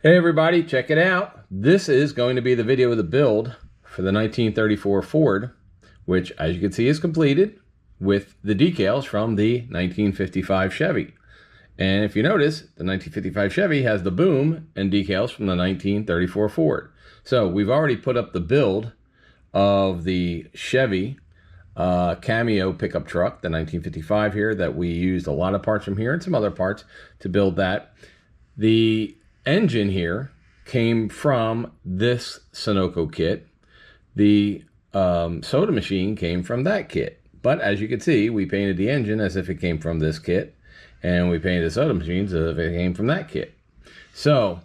Hey everybody, check it out. This is going to be the video of the build for the 1934 Ford, which as you can see is completed with the decals from the 1955 Chevy. And if you notice, the 1955 Chevy has the boom and decals from the 1934 Ford. So we've already put up the build of the Chevy Cameo pickup truck, the 1955 here, that we used a lot of parts from here and some other parts to build that. The engine here came from this Sunoco kit. The soda machine came from that kit. But as you can see, we painted the engine as if it came from this kit, and we painted the soda machines as if it came from that kit. So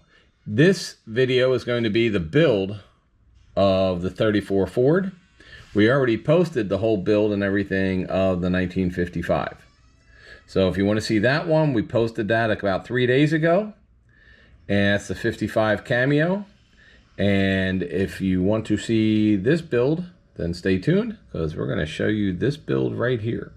this video is going to be the build of the 34 Ford. We already posted the whole build and everything of the 1955. So if you want to see that one, we posted that about 3 days ago. And that's the 55 Cameo. And if you want to see this build, then stay tuned, because we're going to show you this build right here.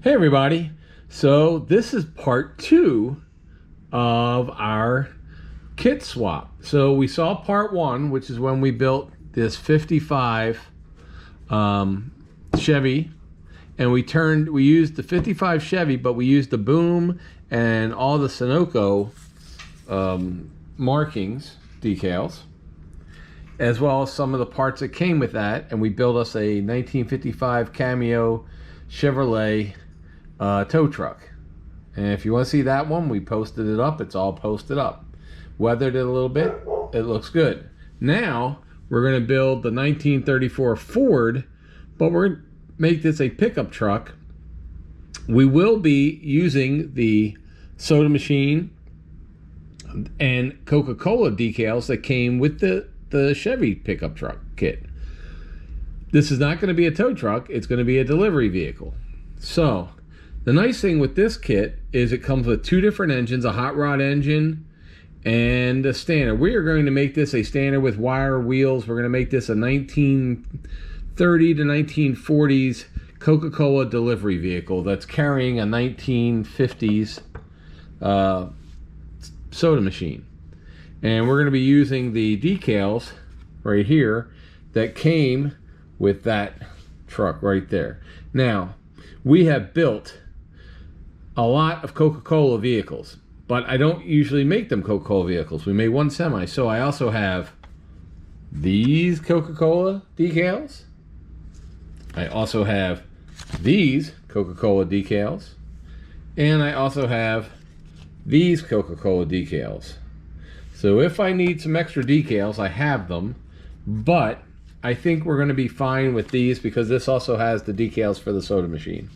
Hey everybody, so this is part 2 of our kit swap. So we saw part 1, which is when we built this 55 Chevy, and we used the 55 Chevy, but we used the boom and all the Sunoco markings, decals, as well as some of the parts that came with that, and we built us a 1955 Cameo Chevrolet tow truck. And if you want to see that one, we posted it up. It's all posted up. Weathered it a little bit. It looks good. Now we're going to build the 1934 Ford, but we're going to make this a pickup truck. We will be using the soda machine and Coca-Cola decals that came with the Chevy pickup truck kit. This is not going to be a tow truck. It's going to be a delivery vehicle. So the nice thing with this kit is it comes with 2 different engines, a hot rod engine and a standard. We are going to make this a standard with wire wheels. We're going to make this a 1930 to 1940s Coca-Cola delivery vehicle that's carrying a 1950s soda machine. And we're going to be using the decals right here that came with that truck right there. Now, we have built a lot of Coca-Cola vehicles, but I don't usually make them Coca-Cola vehicles. We made one semi, so I also have these Coca-Cola decals. I also have these Coca-Cola decals, and I also have these Coca-Cola decals. So if I need some extra decals, I have them, but I think we're going to be fine with these because this also has the decals for the soda machine.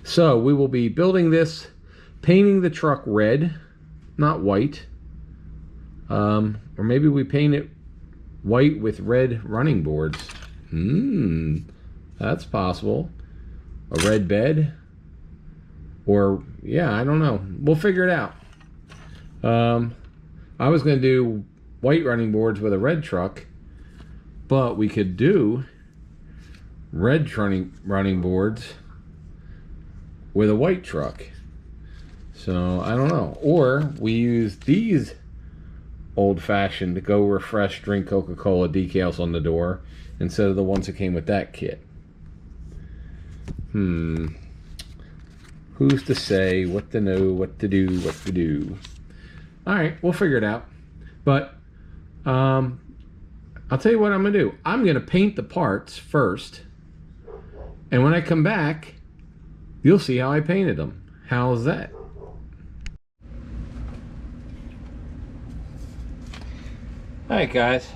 So we will be building this, painting the truck red, not white. Or maybe we paint it white with red running boards. That's possible. A red bed. Or, yeah, I don't know. We'll figure it out. I was going to do white running boards with a red truck, but we could do red running boards with a white truck. So I don't know. Or we use these old-fashioned Go Refresh Drink Coca-Cola decals on the door instead of the ones that came with that kit. Who's to say what to know, what to do, what to do? All right, we'll figure it out. But I'll tell you what I'm going to do. I'm going to paint the parts first. And when I come back, you'll see how I painted them. How's that? Alright guys,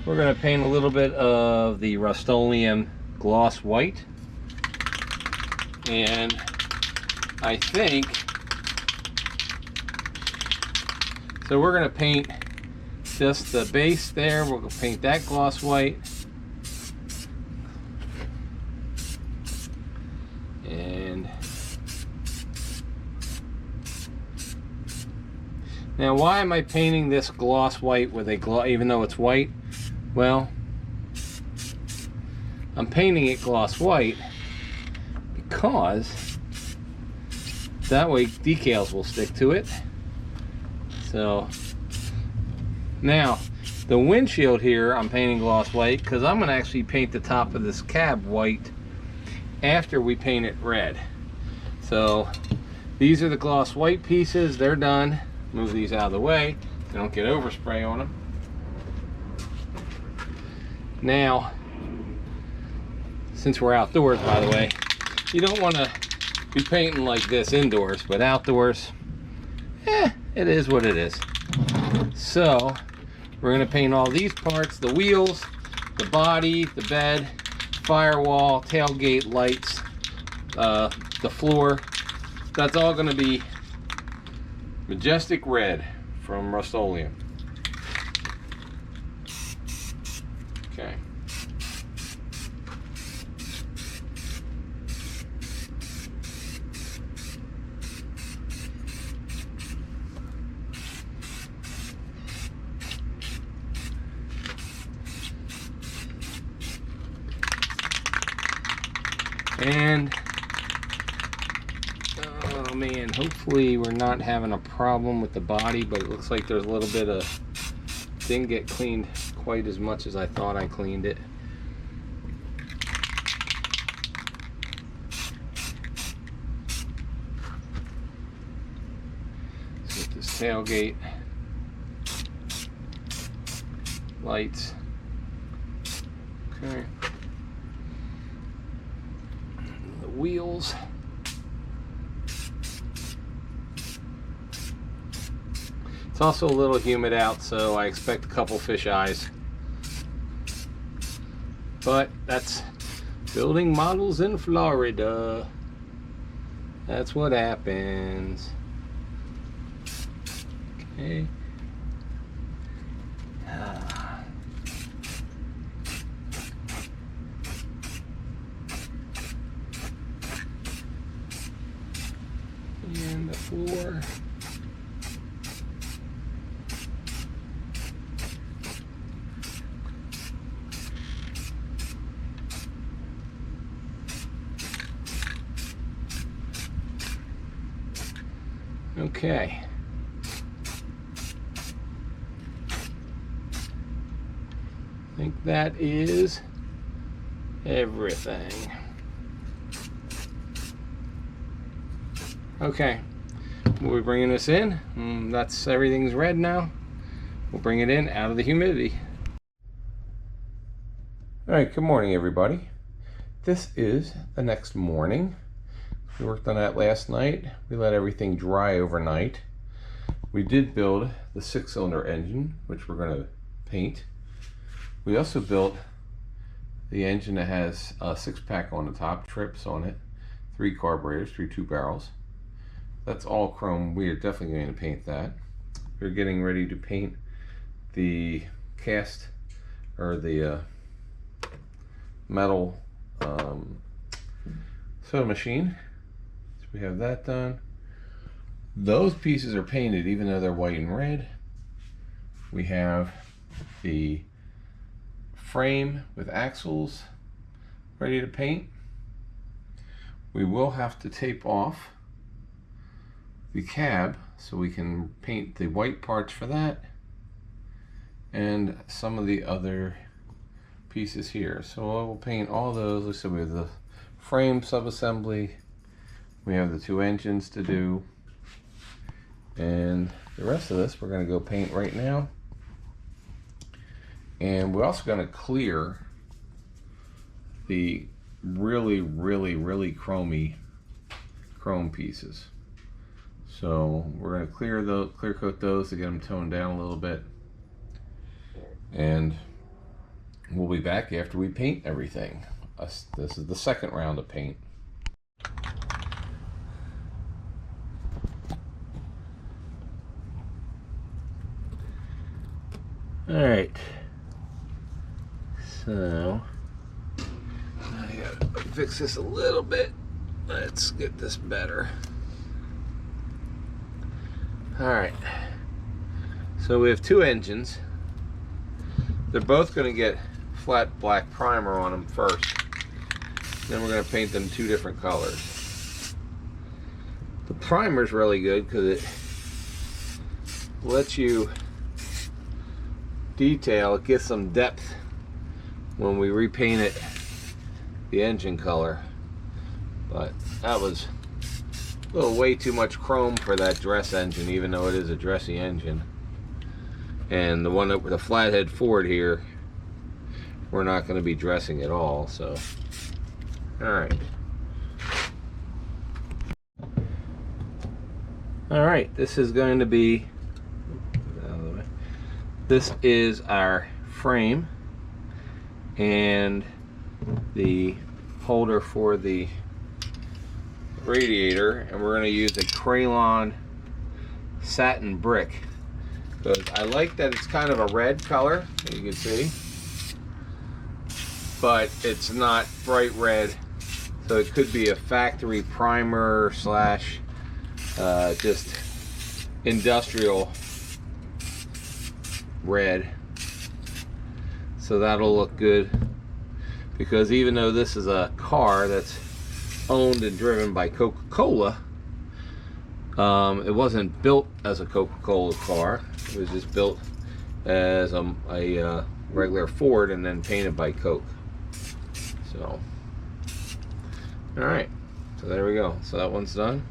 we're going to paint a little bit of the Rust-Oleum gloss white. And I think, so we're going to paint just the base there. We'll paint that gloss white. Now, why am I painting this gloss white with a gloss, even though it's white? Well, I'm painting it gloss white because that way decals will stick to it. So now the windshield here I'm painting gloss white because I'm going to actually paint the top of this cab white after we paint it red. So these are the gloss white pieces. They're done. Move these out of the way. They don't get overspray on them. Now, since we're outdoors, by the way, you don't want to be painting like this indoors, but outdoors, it is what it is. So we're going to paint all these parts: the wheels, the body, the bed, firewall, tailgate lights, the floor. That's all going to be majestic red from Rust-Oleum. Okay. And oh man, hopefully we're not having a problem with the body, but it looks like there's a little bit of, didn't get cleaned quite as much as I thought I cleaned it. So with this tailgate lights, okay. Wheels. It's also a little humid out, so I expect a couple fish eyes. But that's building models in Florida. That's what happens. Okay. And the floor. Okay. I think that is everything. Okay, we'll be bringing this in. That's everything's red now. We'll bring it in out of the humidity. All right, good morning, everybody. This is the next morning. We worked on that last night. We let everything dry overnight. We did build the 6-cylinder engine, which we're going to paint. We also built the engine that has a 6-pack on the top, trips on it, 3 carburetors, 3 2-barrels. That's all chrome. We are definitely going to paint that. We're getting ready to paint the cast, or the metal sewing machine. So we have that done. Those pieces are painted even though they're white and red. We have the frame with axles ready to paint. We will have to tape off the cab so we can paint the white parts for that and some of the other pieces here. So we'll paint all those. Like I said, we have the frame subassembly, we have the 2 engines to do, and the rest of this we're going to go paint right now. And we're also going to clear the really chrome pieces. So we're going to clear coat those to get them toned down a little bit, and we'll be back after we paint everything. This is the second round of paint. All right, so I gotta fix this a little bit. Let's get this better. All right, So we have two engines. They're both going to get flat black primer on them first. Then we're going to paint them two different colors. The primer is really good because it lets you detail, it gets some depth when we repaint it the engine color. But that was a little way too much chrome for that dress engine, even though it is a dressy engine. And the one that with the flathead Ford here, we're not going to be dressing at all. So, all right, this is going to be, this is our frame and the holder for the radiator, and we're going to use a crayon satin brick because I like that it's kind of a red color, as you can see, but it's not bright red, so it could be a factory primer slash just industrial red. So that'll look good, because even though this is a car that's owned and driven by Coca-Cola, it wasn't built as a Coca-Cola car. It was just built as a regular Ford and then painted by Coke. So, all right, so there we go. So that one's done.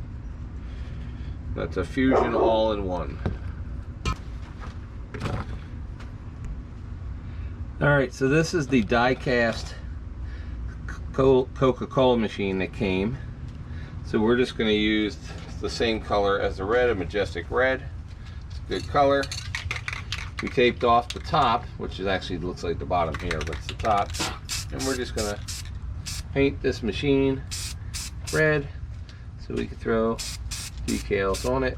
That's a Fusion all-in-one. All right, so this is the die-cast Coca-Cola machine that came. So we're just going to use the same color as the red, a majestic red. It's a good color. We taped off the top, which is actually looks like the bottom here, but it's the top. And we're just going to paint this machine red so we can throw decals on it.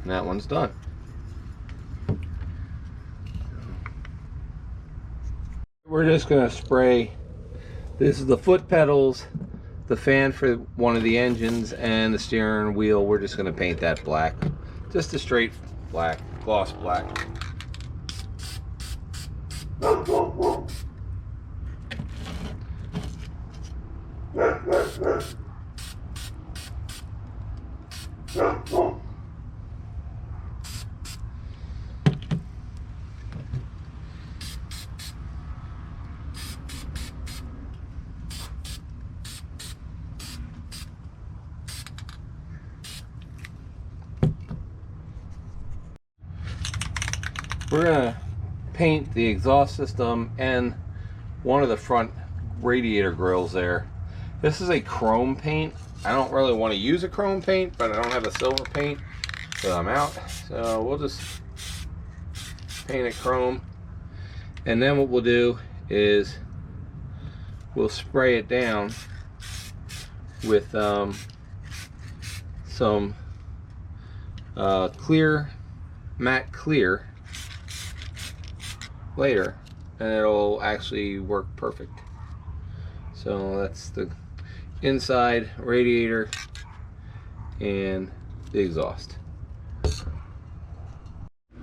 And that one's done. We're just going to spray, this is the foot pedals, the fan for one of the engines, and the steering wheel. We're just going to paint that black, just a straight black, gloss black. We're going to paint the exhaust system and one of the front radiator grills there. This is a chrome paint. I don't really want to use a chrome paint, but I don't have a silver paint, so I'm out. So we'll just paint it chrome. And then what we'll do is we'll spray it down with some clear, matte clear later, and it'll actually work perfect. So that's the inside radiator and the exhaust.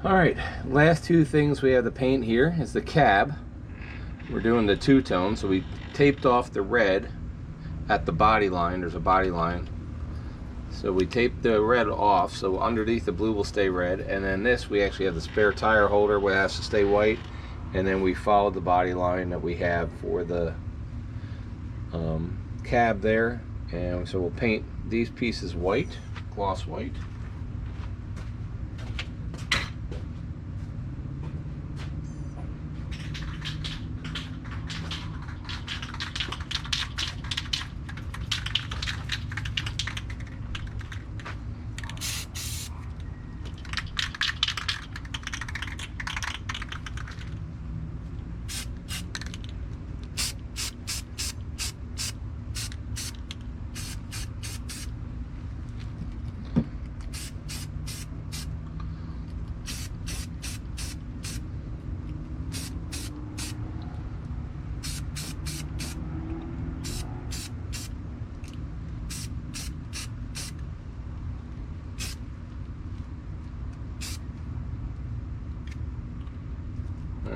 Alright, last two things we have to paint here is the cab. We're doing the two-tone, so we taped off the red at the body line. There's a body line, so we taped the red off, so underneath the blue will stay red, and then this we actually have the spare tire holder where it has to stay white, and then we followed the body line that we have for the cab there. And so we'll paint these pieces white, gloss white.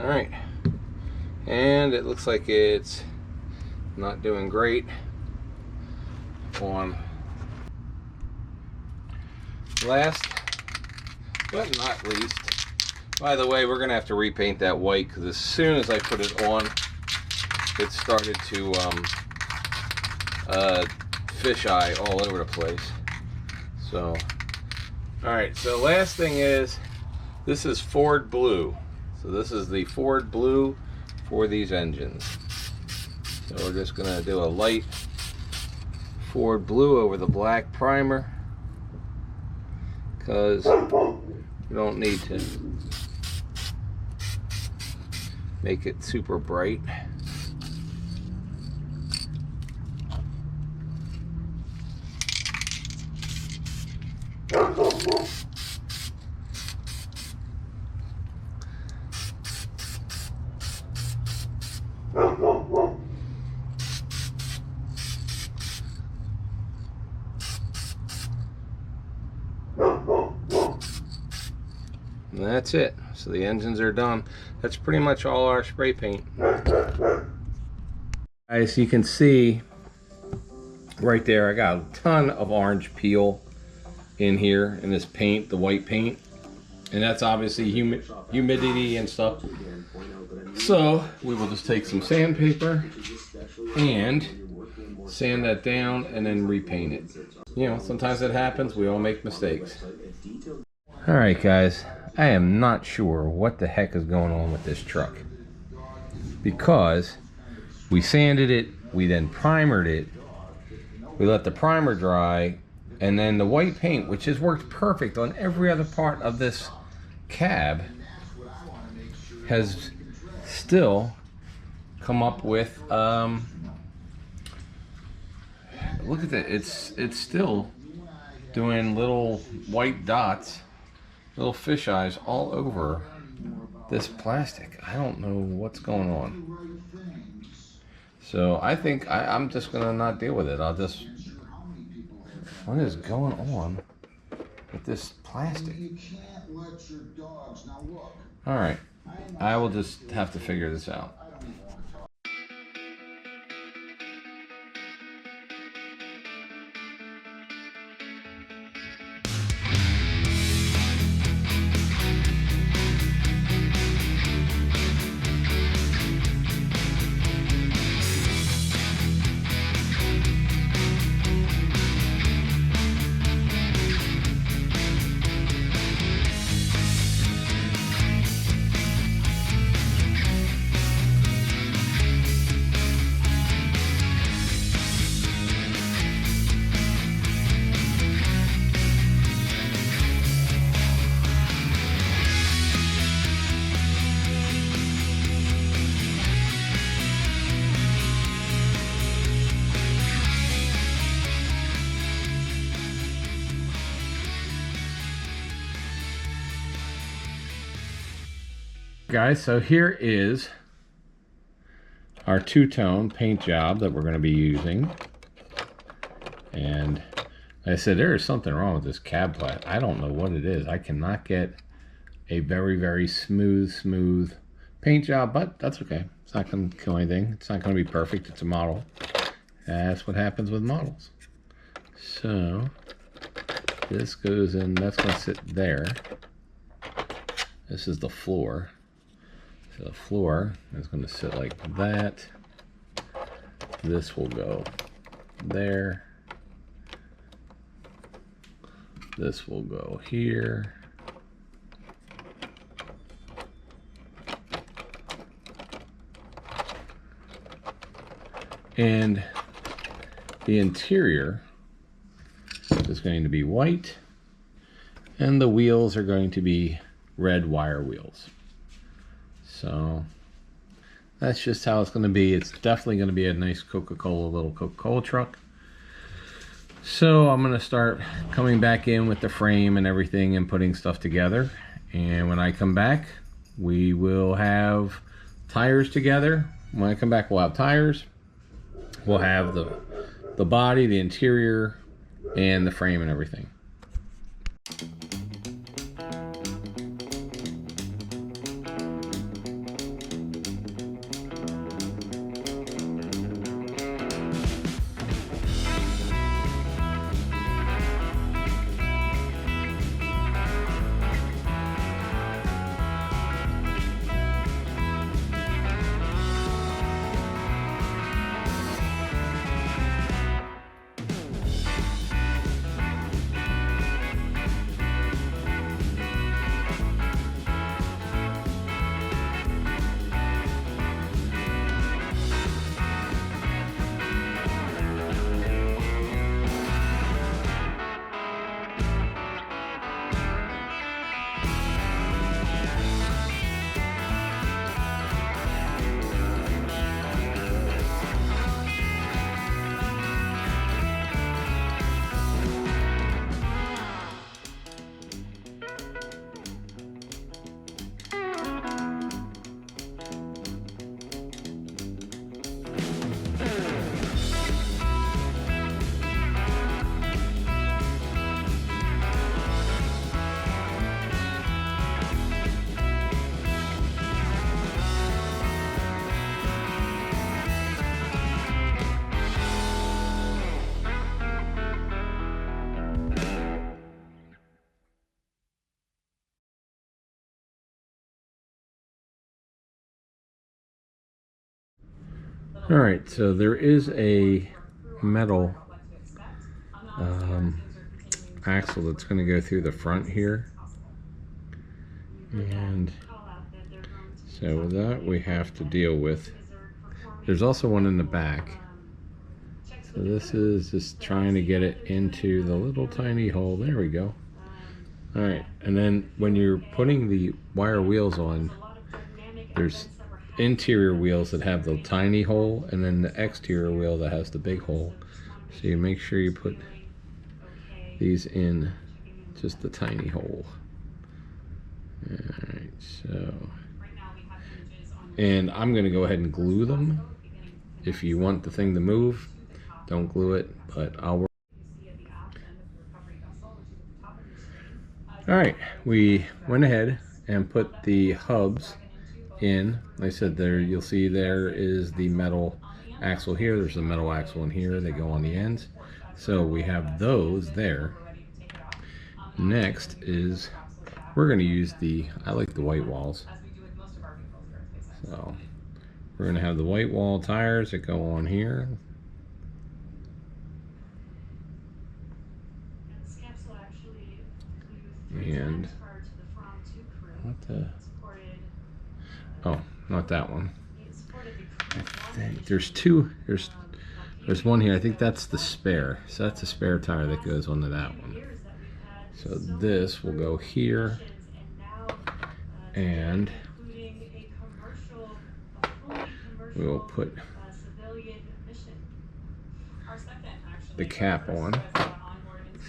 Alright, and it looks like it's not doing great on last but not least. By the way, we're gonna have to repaint that white because as soon as I put it on, it started to fisheye all over the place. So, alright, so last thing is, this is Ford Blue. So this is the Ford Blue for these engines. So we're just gonna do a light Ford Blue over the black primer because we don't need to make it super bright. And that's it. So the engines are done. That's pretty much all our spray paint. As you can see right there, I got a ton of orange peel in here in this paint, the white paint. And that's obviously humidity and stuff. So we will just take some sandpaper and sand that down and then repaint it. You know, sometimes it happens. We all make mistakes. Alright guys, I am not sure what the heck is going on with this truck. Because we sanded it, we then primered it, we let the primer dry, and then the white paint, which has worked perfect on every other part of this cab, has still come up with, look at that, it's still doing little white dots, little fish eyes all over this plastic. I don't know what's going on. So I think I'm just gonna not deal with it. I'll just, what is going on with this plastic? All right, I will just have to figure this out. Guys, so here is our two-tone paint job that we're going to be using. And like I said, there is something wrong with this cab plat. I don't know what it is. I cannot get a very, very smooth paint job, but that's okay. It's not going to kill anything. It's not going to be perfect. It's a model. That's what happens with models. So this goes in, that's going to sit there. This is the floor. So the floor is going to sit like that. This will go there. This will go here. And the interior is going to be white, and the wheels are going to be red wire wheels. So that's just how it's going to be. It's definitely going to be a nice Coca-Cola, little Coca-Cola truck. So I'm going to start coming back in with the frame and everything and putting stuff together. And when I come back, we will have tires together. When I come back, we'll have tires. We'll have the body, the interior, and the frame and everything. All right, so there is a metal axle that's going to go through the front here, and so that we have to deal with. There's also one in the back, so this is just trying to get it into the little tiny hole. There we go. All right, and then when you're putting the wire wheels on, there's interior wheels that have the tiny hole, and then the exterior wheel that has the big hole. So you make sure you put these in just the tiny hole. Alright, so, and I'm going to go ahead and glue them. If you want the thing to move, don't glue it, but I'll work. Alright, we went ahead and put the hubs in. Like I said, there you'll see there is the metal axle here. There's a metal axle in here. They go on the ends. So we have those there. Next is we're going to use I like the white walls. So we're going to have the white wall tires that go on here. And what the? Oh, not that one. I think there's two. There's one here. I think that's the spare. So that's a spare tire that goes onto that one. So this will go here, and we will put the cap on.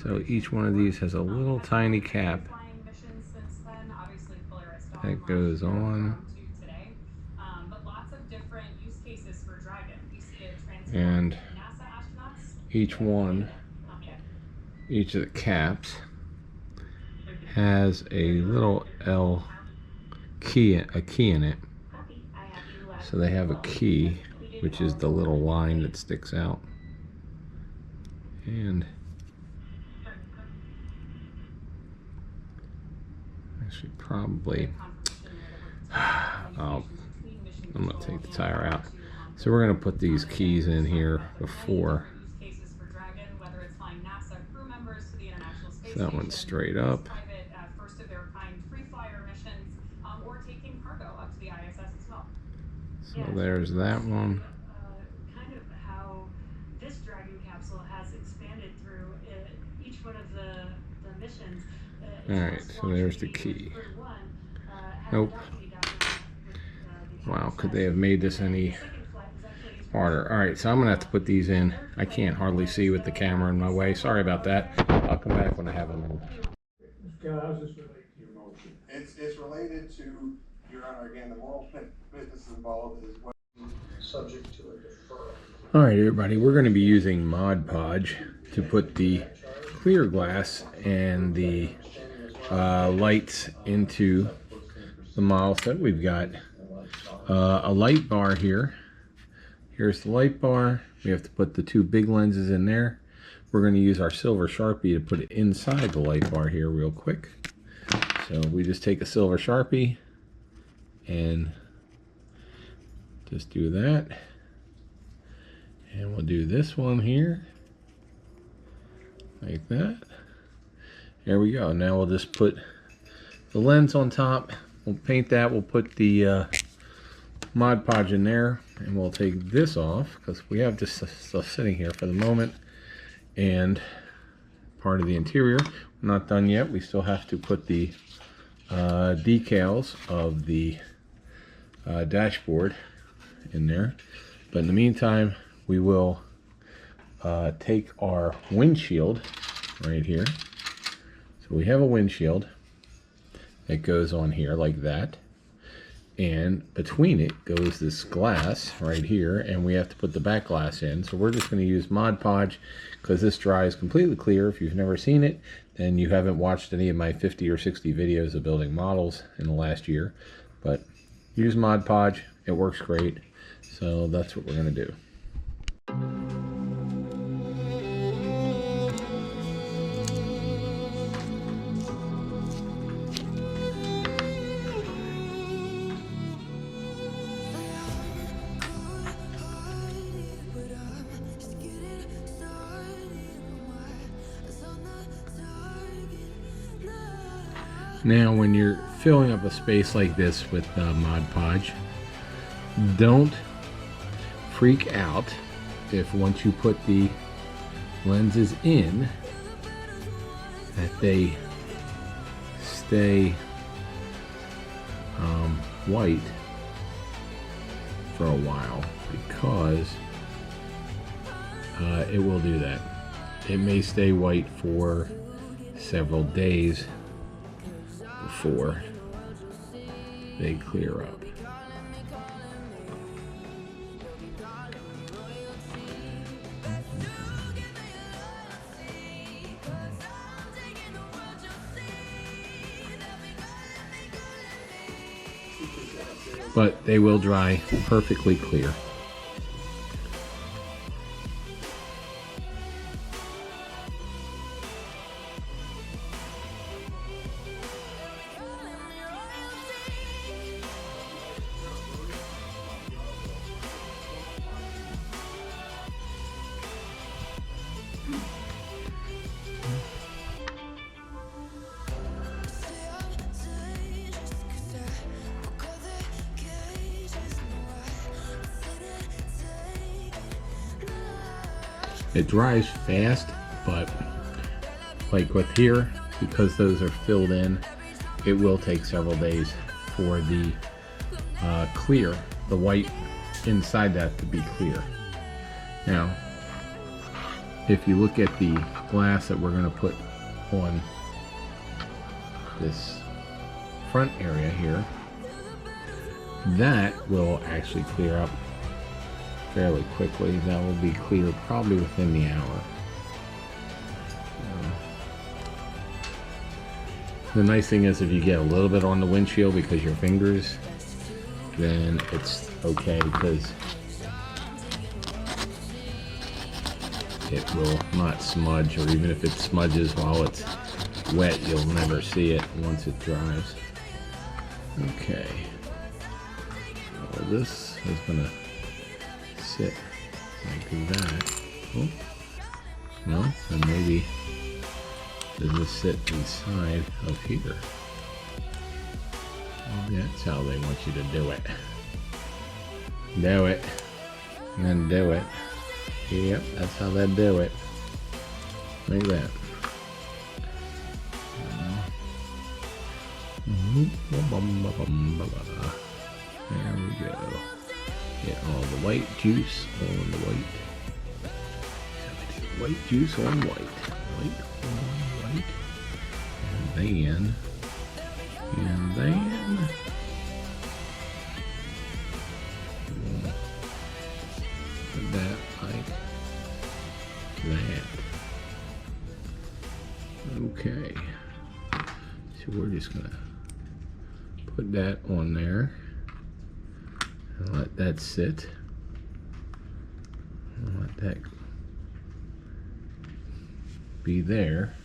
So each one of these has a little tiny cap that goes on. And each of the caps has a little L key, a key in it. So they have a key, which is the little line that sticks out. And actually probably, I'm going to take the tire out. So we're going to put these keys in here before. So that one's straight up. So there's that one. Kind of how this Dragon capsule has expanded through each one of the missions. Alright, so there's the key. Nope. Wow, could they have made this any harder? Alright, so I'm going to have to put these in. I can't hardly see with the camera in my way. Sorry about that. I'll come back when I have them in. How does this relate to your motion? It's related to, Your Honor, again, the moral business involved is what Subject to a deferral. Alright everybody, we're going to be using Mod Podge to put the clear glass and the lights into the model set. We've got a light bar here. Here's the light bar. We have to put the two big lenses in there. We're going to use our silver Sharpie to put it inside the light bar here real quick. So we just take a silver Sharpie and just do that. And we'll do this one here like that. There we go. Now we'll just put the lens on top. We'll paint that. We'll put the Mod Podge in there, and we'll take this off because we have this stuff sitting here for the moment. And part of the interior, we're not done yet. We still have to put the decals of the dashboard in there. But in the meantime, we will take our windshield right here. So we have a windshield that goes on here like that. And between it goes this glass right here, and we have to put the back glass in. So we're just going to use Mod Podge because this dries completely clear. If you've never seen it, then you haven't watched any of my 50 or 60 videos of building models in the last year. But use Mod Podge, it works great. So that's what we're going to do. Now, when you're filling up a space like this with Mod Podge, don't freak out if once you put the lenses in that they stay white for a while, because it will do that. It may stay white for several days before they clear up. But they will dry perfectly clear. It dries fast, but like with here, because those are filled in, it will take several days for the clear, the white inside that to be clear. Now, if you look at the glass that we're going to put on this front area here, that will actually clear up fairly quickly. That will be clear probably within the hour. The nice thing is if you get a little bit on the windshield because your fingers, then it's okay, because it will not smudge, or even if it smudges while it's wet, you'll never see it once it dries. Okay, so this is gonna sit like that. Oh, no, and maybe does this sit inside of here? Well, that's how they want you to do it. Do it, and then do it. Yep, that's how they do it. Like that. There we go. Get all the white juice on the white. White juice on white. White on white. And then put that like that. Okay. So we're just gonna put that on there. Let that sit. Let that be there.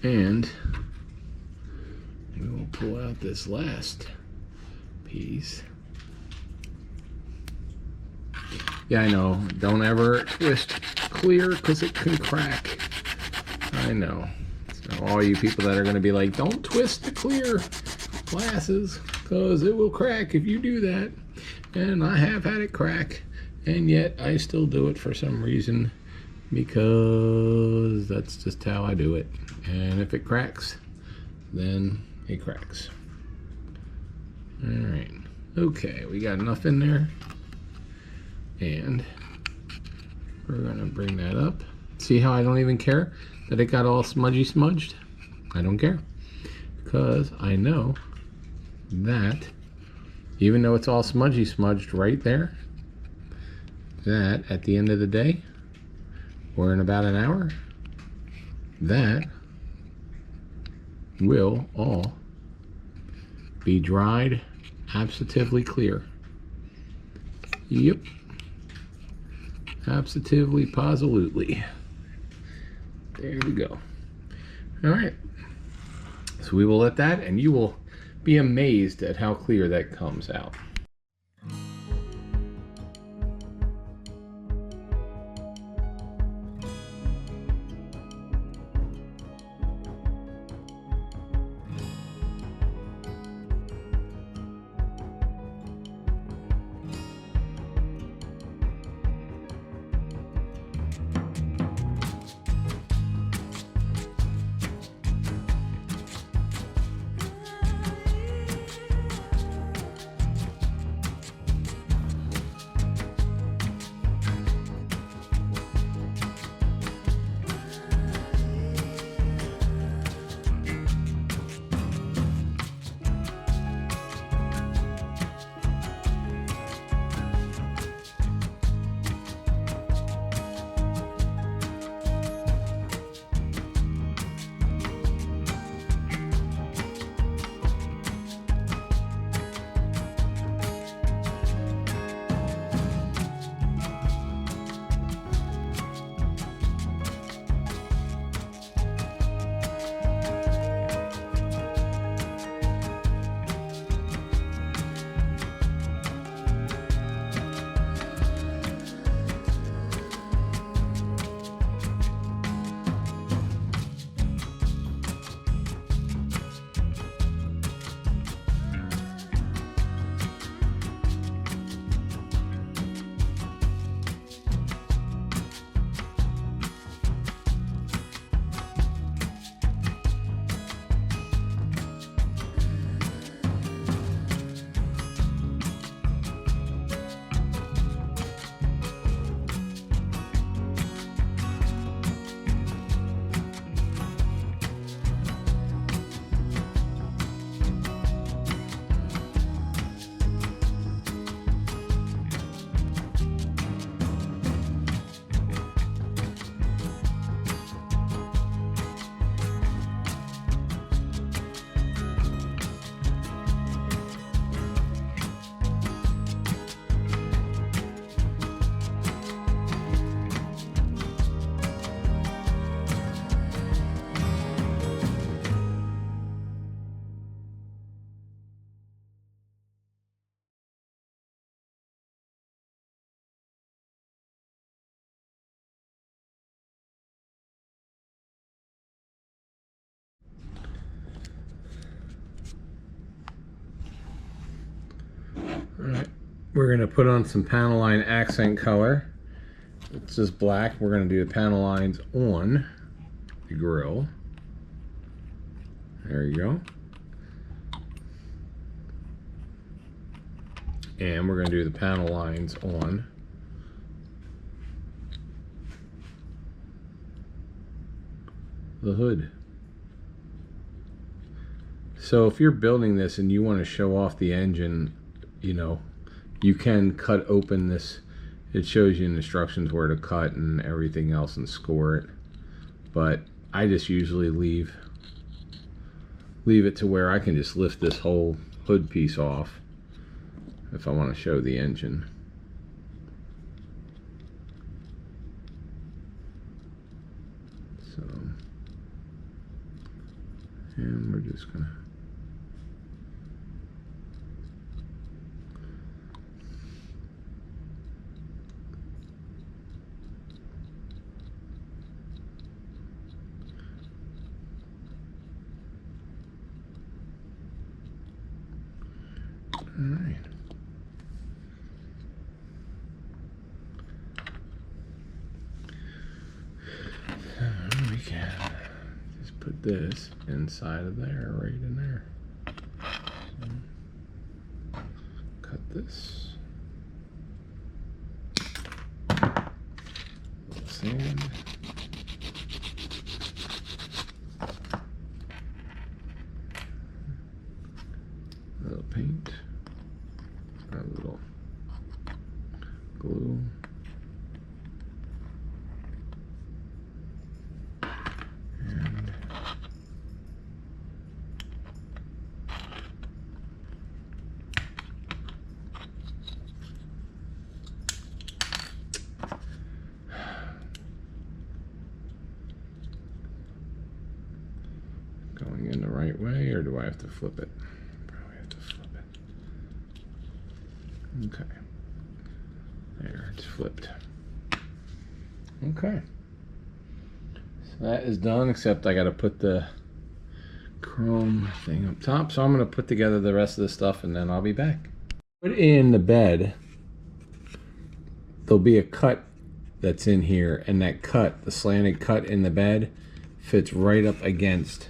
And we will pull out this last piece. Yeah, I know. Don't ever twist clear because it can crack. I know. So all you people that are going to be like, don't twist the clear glasses because it will crack if you do that. And I have had it crack, and yet I still do it for some reason, because that's just how I do it. And if it cracks, then it cracks. All right. Okay, we got enough in there. And we're gonna bring that up. See how I don't even care that it got all smudged? I don't care, because I know that even though it's all smudged right there, that at the end of the day, or in about an hour, that will all be dried absolutely clear. Yep. Absolutely, positively. There we go. All right. So we will let that, and you will be amazed at how clear that comes out. we're going to put on some panel line accent color. It's just black. We're going to do the panel lines on the grill. There you go. And we're going to do the panel lines on the hood. So if you're building this and you want to show off the engine, you know, you can cut open this. It shows you in instructions where to cut and everything else and score it. But I just usually leave it to where I can just lift this whole hood piece off if I want to show the engine. So, and we're just gonna all right. So we can just put this inside of there, right in there. So, cut this. Little sand. Little paint. A little glue. And going in the right way, or do I have to flip it? Probably have to flip it. Okay. There, it's flipped. Okay. So that is done, except I got to put the chrome thing up top. So I'm going to put together the rest of the stuff and then I'll be back. Put in the bed, there'll be a cut that's in here, and that cut, the slanted cut in the bed, fits right up against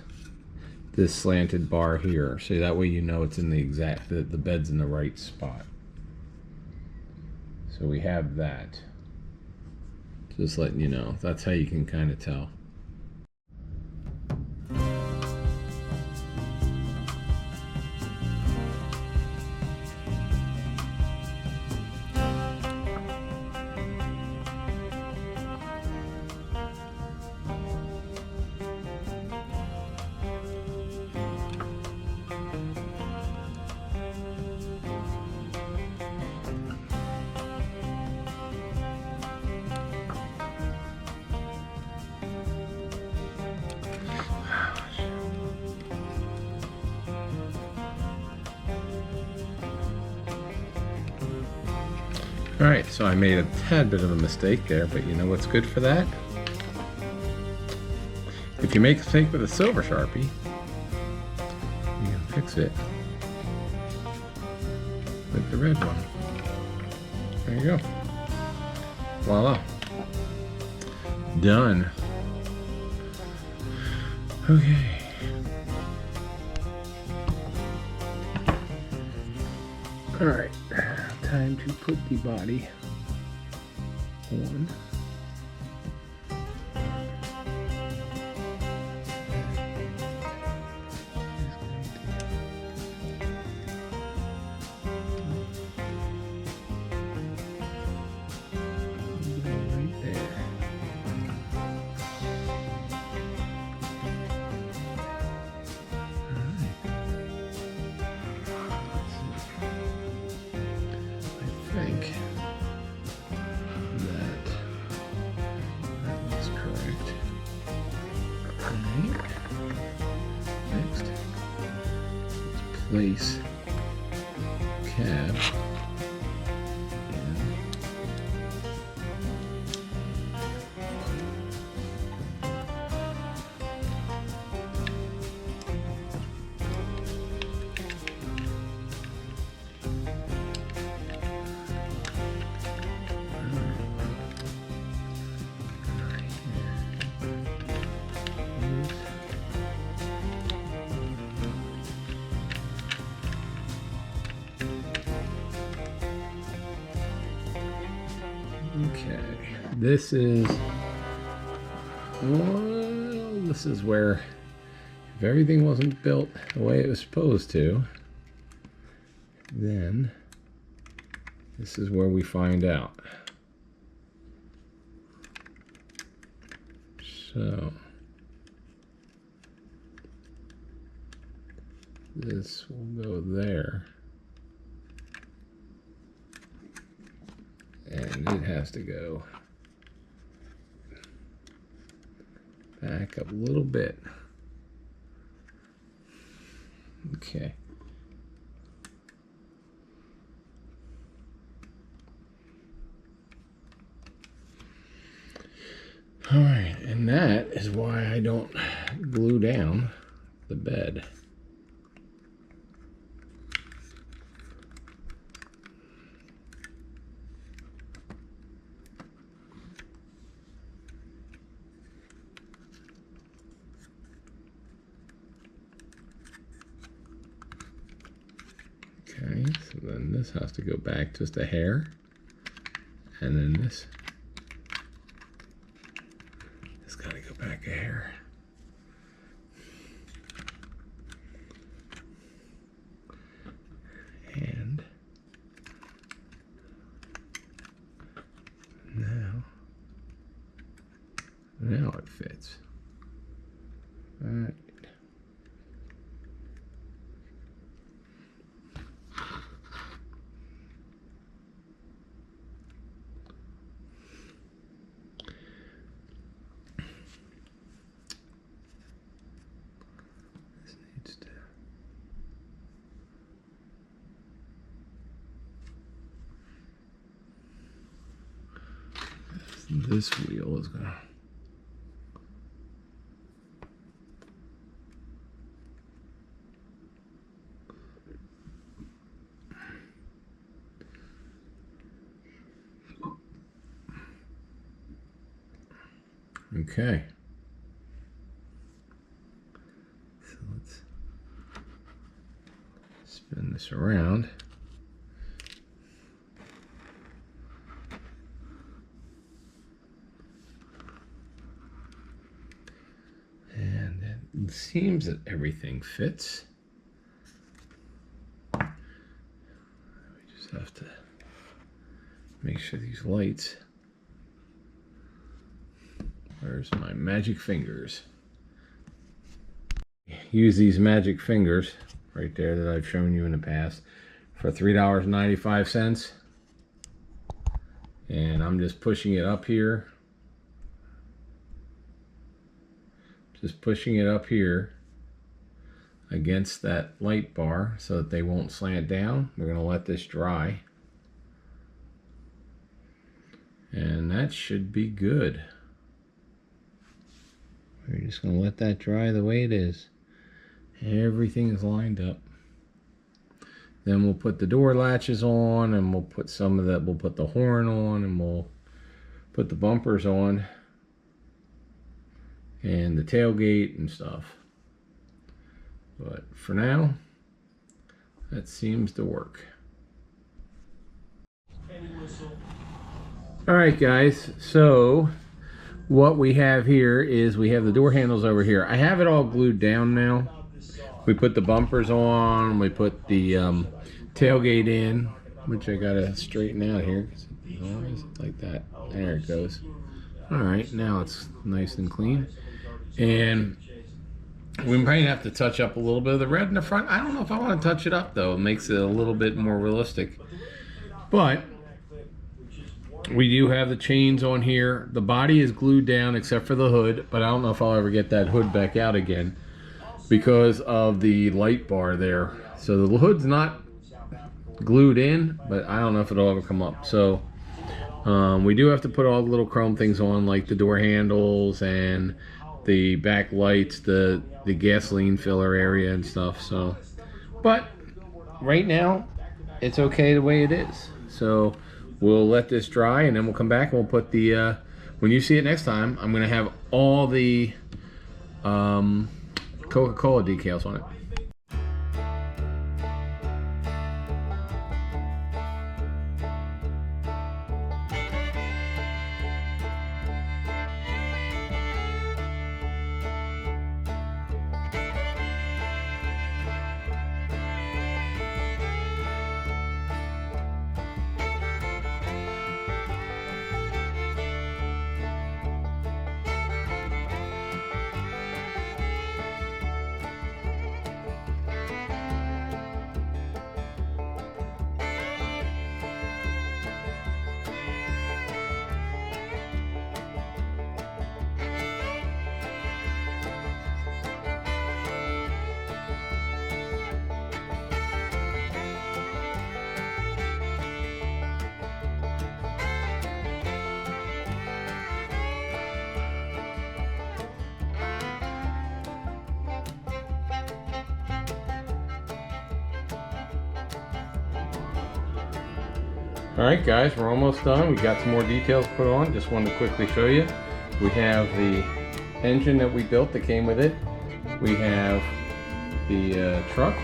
this slanted bar here. So that way you know it's in the exact, the bed's in the right spot. So we have that. Just letting you know. That's how you can kind of tell. Alright, so I made a tad bit of a mistake there, but you know what's good for that? If you make a mistake with a silver Sharpie, you can fix it with the red one. There you go. Voila. Done. Okay. Alright. Time to put the body on. Right there. I think that is correct. Alright. Next, let's place cab in. Okay, this is, well, this is where, if everything wasn't built the way it was supposed to, then this is where we find out. So this will go there, and it has to go back up a little bit. Okay. All right, and that is why I don't glue down the bed. Okay, so then this has to go back just a hair, and then this got to go back a hair. And now it fits. All right. This wheel is gonna. Okay. So let's spin this around. It seems that everything fits. We just have to make sure these lights. Where's my magic fingers? Use these magic fingers right there that I've shown you in the past for $3.95. And I'm just pushing it up here. Just pushing it up here against that light bar so that they won't slant down. We're going to let this dry. And that should be good. We're just going to let that dry the way it is. Everything is lined up. Then we'll put the door latches on, and we'll put some of that, we'll put the horn on, and we'll put the bumpers on, and the tailgate and stuff. But for now, that seems to work. All right, guys, so what we have here is we have the door handles over here. I have it all glued down now. We put the bumpers on, we put the tailgate in, which I gotta straighten out here. Like that. There it goes. All right, now it's nice and clean. And we might have to touch up a little bit of the red in the front. I don't know if I want to touch it up though. It makes it a little bit more realistic. But we do have the chains on here. The body is glued down except for the hood, but I don't know if I'll ever get that hood back out again because of the light bar there. So the hood's not glued in, but I don't know if it'll ever come up. So we do have to put all the little chrome things on, like the door handles and the back lights, the gasoline filler area and stuff. So, but right now it's okay the way it is. So we'll let this dry, and then we'll come back and we'll put the when you see it next time, I'm gonna have all the Coca-Cola decals on it. Alright guys, we're almost done. We got some more details put on. Just wanted to quickly show you. We have the engine that we built that came with it. We have the truck,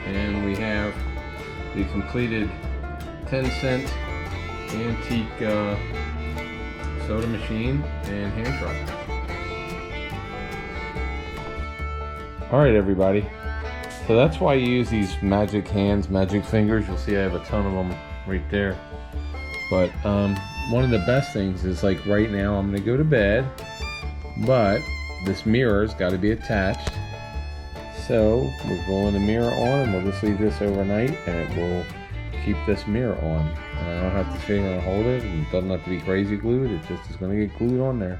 and we have the completed 10-cent antique soda machine and hand truck. Alright everybody, so that's why you use these magic hands, magic fingers. You'll see I have a ton of them right there. But one of the best things is, like, right now I'm gonna go to bed, but this mirror's got to be attached. So we're going the mirror on, and we'll just leave this overnight, and it will keep this mirror on. And I don't have to sit here and hold it. It doesn't have to be crazy glued. It just is going to get glued on there.